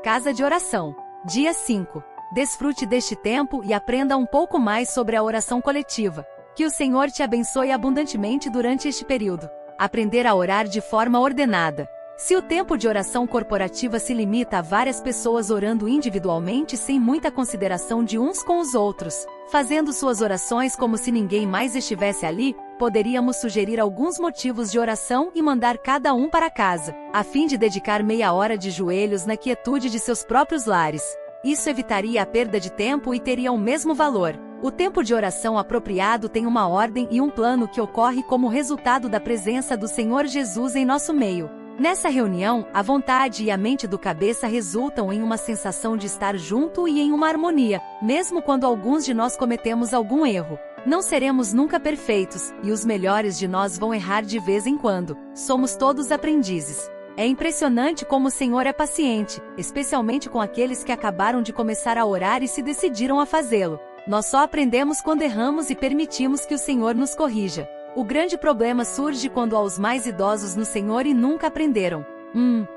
casa de oração. Dia 5. Desfrute deste tempo e aprenda um pouco mais sobre a oração coletiva. Que o Senhor te abençoe abundantemente durante este período. Aprender a orar de forma ordenada. Se o tempo de oração corporativa se limita a várias pessoas orando individualmente sem muita consideração de uns com os outros, fazendo suas orações como se ninguém mais estivesse ali, poderíamos sugerir alguns motivos de oração e mandar cada um para casa, a fim de dedicar meia hora de joelhos na quietude de seus próprios lares. Isso evitaria a perda de tempo e teria o mesmo valor. O tempo de oração apropriado tem uma ordem e um plano que ocorre como resultado da presença do Senhor Jesus em nosso meio. Nessa reunião, a vontade e a mente do cabeça resultam em uma sensação de estar junto e em uma harmonia, mesmo quando alguns de nós cometemos algum erro. Não seremos nunca perfeitos, e os melhores de nós vão errar de vez em quando. Somos todos aprendizes. É impressionante como o Senhor é paciente, especialmente com aqueles que acabaram de começar a orar e se decidiram a fazê-lo. Nós só aprendemos quando erramos e permitimos que o Senhor nos corrija. O grande problema surge quando há os mais idosos no Senhor e nunca aprenderam.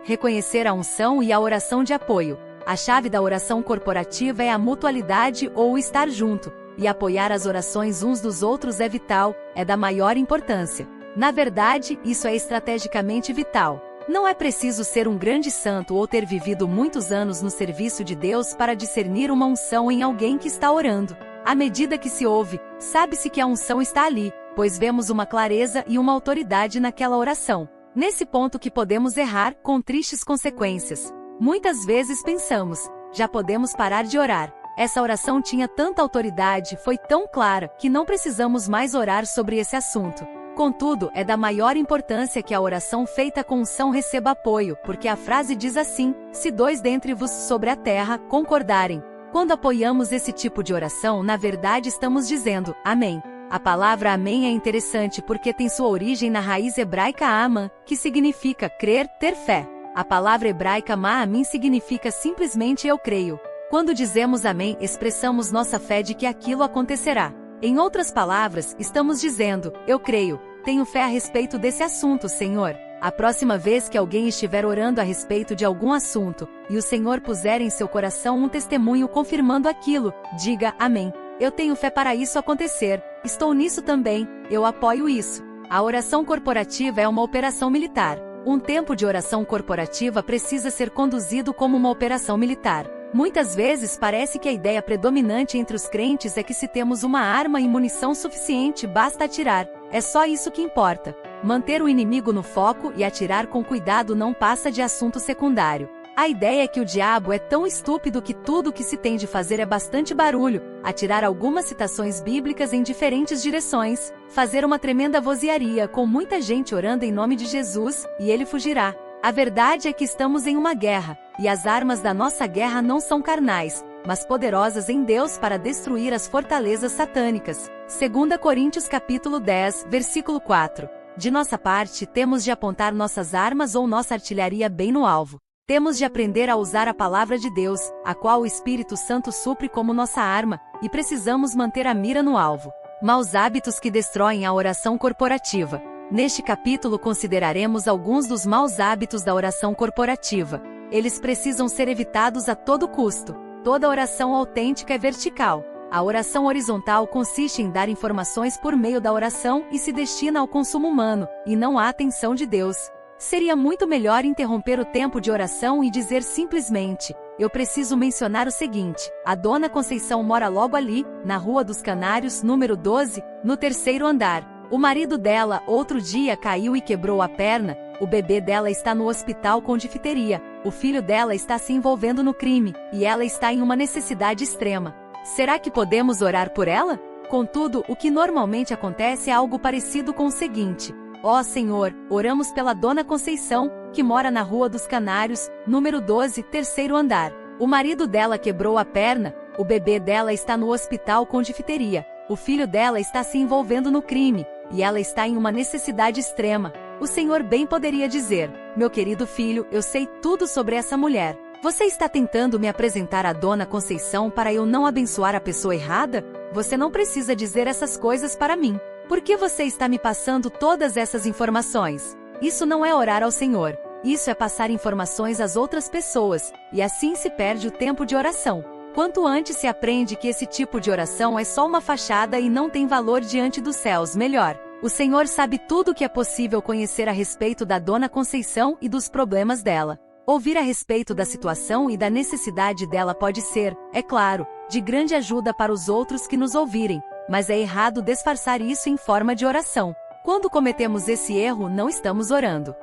Reconhecer a unção e a oração de apoio. A chave da oração corporativa é a mutualidade ou o estar junto, e apoiar as orações uns dos outros é vital, é da maior importância. Na verdade, isso é estrategicamente vital. Não é preciso ser um grande santo ou ter vivido muitos anos no serviço de Deus para discernir uma unção em alguém que está orando. À medida que se ouve, sabe-se que a unção está ali, pois vemos uma clareza e uma autoridade naquela oração. Nesse ponto que podemos errar, com tristes consequências. Muitas vezes pensamos, já podemos parar de orar. Essa oração tinha tanta autoridade, foi tão clara, que não precisamos mais orar sobre esse assunto. Contudo, é da maior importância que a oração feita com unção receba apoio, porque a frase diz assim: se dois dentre vos sobre a terra concordarem. Quando apoiamos esse tipo de oração, na verdade estamos dizendo, amém. A palavra amém é interessante porque tem sua origem na raiz hebraica aman, que significa crer, ter fé. A palavra hebraica ma'amin significa simplesmente eu creio. Quando dizemos amém, expressamos nossa fé de que aquilo acontecerá. Em outras palavras, estamos dizendo, eu creio, tenho fé a respeito desse assunto, Senhor. A próxima vez que alguém estiver orando a respeito de algum assunto, e o Senhor puser em seu coração um testemunho confirmando aquilo, diga amém. Eu tenho fé para isso acontecer, estou nisso também, eu apoio isso. A oração corporativa é uma operação militar. Um tempo de oração corporativa precisa ser conduzido como uma operação militar. Muitas vezes parece que a ideia predominante entre os crentes é que se temos uma arma e munição suficiente basta atirar. É só isso que importa. Manter o inimigo no foco e atirar com cuidado não passa de assunto secundário. A ideia é que o diabo é tão estúpido que tudo o que se tem de fazer é bastante barulho, atirar algumas citações bíblicas em diferentes direções, fazer uma tremenda vozearia com muita gente orando em nome de Jesus, e ele fugirá. A verdade é que estamos em uma guerra, e as armas da nossa guerra não são carnais, mas poderosas em Deus para destruir as fortalezas satânicas. 2 Coríntios capítulo 10, versículo 4. De nossa parte, temos de apontar nossas armas ou nossa artilharia bem no alvo. Temos de aprender a usar a palavra de Deus, a qual o Espírito Santo supre como nossa arma, e precisamos manter a mira no alvo. Maus hábitos que destroem a oração corporativa. Neste capítulo consideraremos alguns dos maus hábitos da oração corporativa. Eles precisam ser evitados a todo custo. Toda oração autêntica é vertical. A oração horizontal consiste em dar informações por meio da oração e se destina ao consumo humano, e não à atenção de Deus. Seria muito melhor interromper o tempo de oração e dizer simplesmente, eu preciso mencionar o seguinte, a Dona Conceição mora logo ali, na Rua dos Canários, número 12, no 3º andar. O marido dela, outro dia caiu e quebrou a perna, o bebê dela está no hospital com difteria, o filho dela está se envolvendo no crime, e ela está em uma necessidade extrema. Será que podemos orar por ela? Contudo, o que normalmente acontece é algo parecido com o seguinte, ó Senhor, oramos pela Dona Conceição, que mora na Rua dos Canários, número 12, 3º andar. O marido dela quebrou a perna, o bebê dela está no hospital com difteria, o filho dela está se envolvendo no crime, e ela está em uma necessidade extrema. O Senhor bem poderia dizer, meu querido filho, eu sei tudo sobre essa mulher. Você está tentando me apresentar a Dona Conceição para eu não abençoar a pessoa errada? Você não precisa dizer essas coisas para mim. Por que você está me passando todas essas informações? Isso não é orar ao Senhor. Isso é passar informações às outras pessoas, e assim se perde o tempo de oração. Quanto antes se aprende que esse tipo de oração é só uma fachada e não tem valor diante dos céus, melhor. O Senhor sabe tudo o que é possível conhecer a respeito da Dona Conceição e dos problemas dela. Ouvir a respeito da situação e da necessidade dela pode ser, é claro, de grande ajuda para os outros que nos ouvirem, mas é errado disfarçar isso em forma de oração. Quando cometemos esse erro, não estamos orando.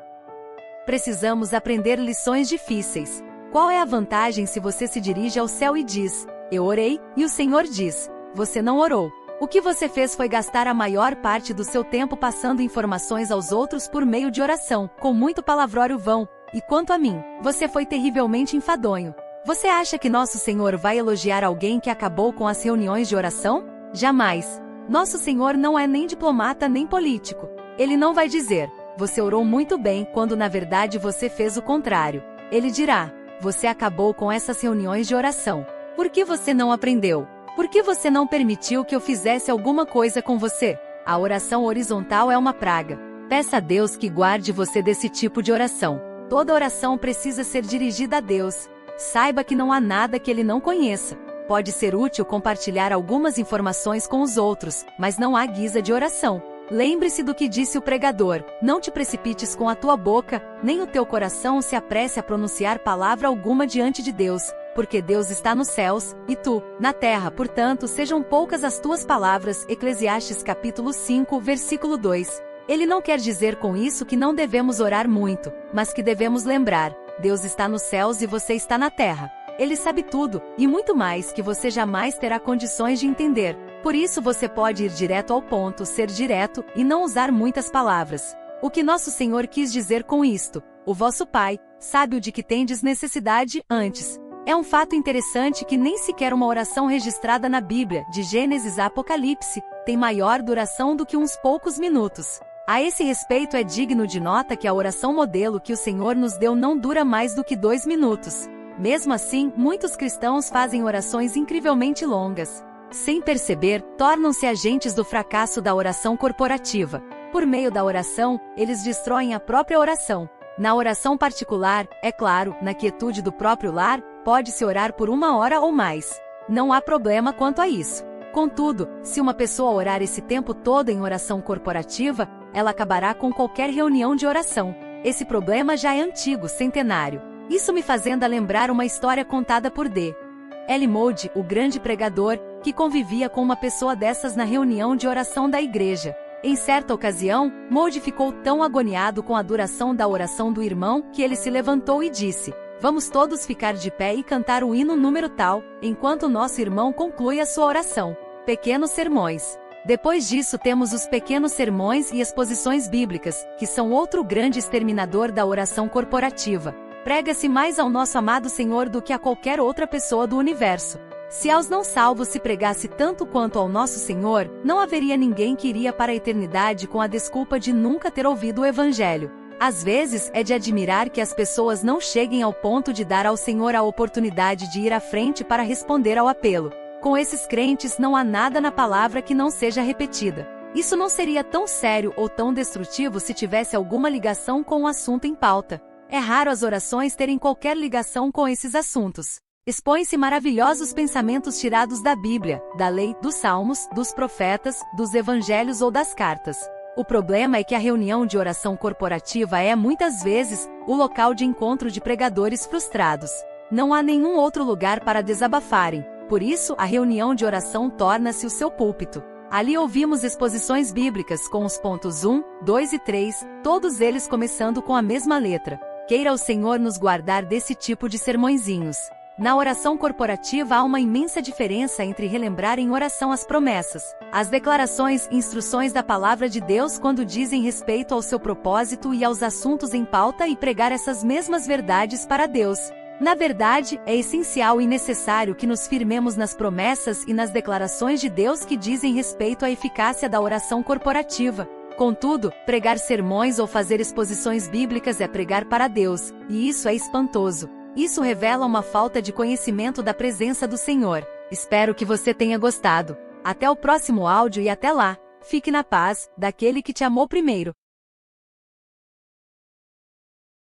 Precisamos aprender lições difíceis. Qual é a vantagem se você se dirige ao céu e diz, eu orei, e o Senhor diz, você não orou? O que você fez foi gastar a maior parte do seu tempo passando informações aos outros por meio de oração, com muito palavrório vão, e quanto a mim, você foi terrivelmente enfadonho. Você acha que nosso Senhor vai elogiar alguém que acabou com as reuniões de oração? Jamais. Nosso Senhor não é nem diplomata nem político. Ele não vai dizer, você orou muito bem, quando na verdade você fez o contrário. Ele dirá, você acabou com essas reuniões de oração. Por que você não aprendeu? Por que você não permitiu que eu fizesse alguma coisa com você? A oração horizontal é uma praga. Peça a Deus que guarde você desse tipo de oração. Toda oração precisa ser dirigida a Deus. Saiba que não há nada que Ele não conheça. Pode ser útil compartilhar algumas informações com os outros, mas não há guisa de oração. Lembre-se do que disse o pregador, não te precipites com a tua boca, nem o teu coração se apresse a pronunciar palavra alguma diante de Deus, porque Deus está nos céus, e tu, na terra, portanto sejam poucas as tuas palavras. Eclesiastes capítulo 5, versículo 2. Ele não quer dizer com isso que não devemos orar muito, mas que devemos lembrar, Deus está nos céus e você está na terra. Ele sabe tudo, e muito mais que você jamais terá condições de entender. Por isso você pode ir direto ao ponto, ser direto, e não usar muitas palavras. O que nosso Senhor quis dizer com isto? O vosso Pai, sabe o de que tendes necessidade, antes. É um fato interessante que nem sequer uma oração registrada na Bíblia, de Gênesis a Apocalipse, tem maior duração do que uns poucos minutos. A esse respeito é digno de nota que a oração modelo que o Senhor nos deu não dura mais do que 2 minutos. Mesmo assim, muitos cristãos fazem orações incrivelmente longas. Sem perceber, tornam-se agentes do fracasso da oração corporativa. Por meio da oração, eles destroem a própria oração. Na oração particular, é claro, na quietude do próprio lar, pode-se orar por 1 hora ou mais. Não há problema quanto a isso. Contudo, se uma pessoa orar esse tempo todo em oração corporativa, ela acabará com qualquer reunião de oração. Esse problema já é antigo, centenário. Isso me fazendo lembrar uma história contada por D. L. Moody, o grande pregador, que convivia com uma pessoa dessas na reunião de oração da igreja. Em certa ocasião, Moody ficou tão agoniado com a duração da oração do irmão que ele se levantou e disse, vamos todos ficar de pé e cantar o hino número tal, enquanto o nosso irmão conclui a sua oração. Pequenos sermões. Depois disso temos os pequenos sermões e exposições bíblicas, que são outro grande exterminador da oração corporativa. Prega-se mais ao nosso amado Senhor do que a qualquer outra pessoa do universo. Se aos não salvos se pregasse tanto quanto ao nosso Senhor, não haveria ninguém que iria para a eternidade com a desculpa de nunca ter ouvido o Evangelho. Às vezes, é de admirar que as pessoas não cheguem ao ponto de dar ao Senhor a oportunidade de ir à frente para responder ao apelo. Com esses crentes não há nada na palavra que não seja repetida. Isso não seria tão sério ou tão destrutivo se tivesse alguma ligação com o assunto em pauta. É raro as orações terem qualquer ligação com esses assuntos. Expõem-se maravilhosos pensamentos tirados da Bíblia, da lei, dos salmos, dos profetas, dos evangelhos ou das cartas. O problema é que a reunião de oração corporativa é, muitas vezes, o local de encontro de pregadores frustrados. Não há nenhum outro lugar para desabafarem, por isso a reunião de oração torna-se o seu púlpito. Ali ouvimos exposições bíblicas com os pontos 1, 2 e 3, todos eles começando com a mesma letra. Queira o Senhor nos guardar desse tipo de sermõezinhos. Na oração corporativa há uma imensa diferença entre relembrar em oração as promessas, as declarações e instruções da palavra de Deus quando dizem respeito ao seu propósito e aos assuntos em pauta e pregar essas mesmas verdades para Deus. Na verdade, é essencial e necessário que nos firmemos nas promessas e nas declarações de Deus que dizem respeito à eficácia da oração corporativa. Contudo, pregar sermões ou fazer exposições bíblicas é pregar para Deus, e isso é espantoso. Isso revela uma falta de conhecimento da presença do Senhor. Espero que você tenha gostado. Até o próximo áudio e até lá. Fique na paz, daquele que te amou primeiro.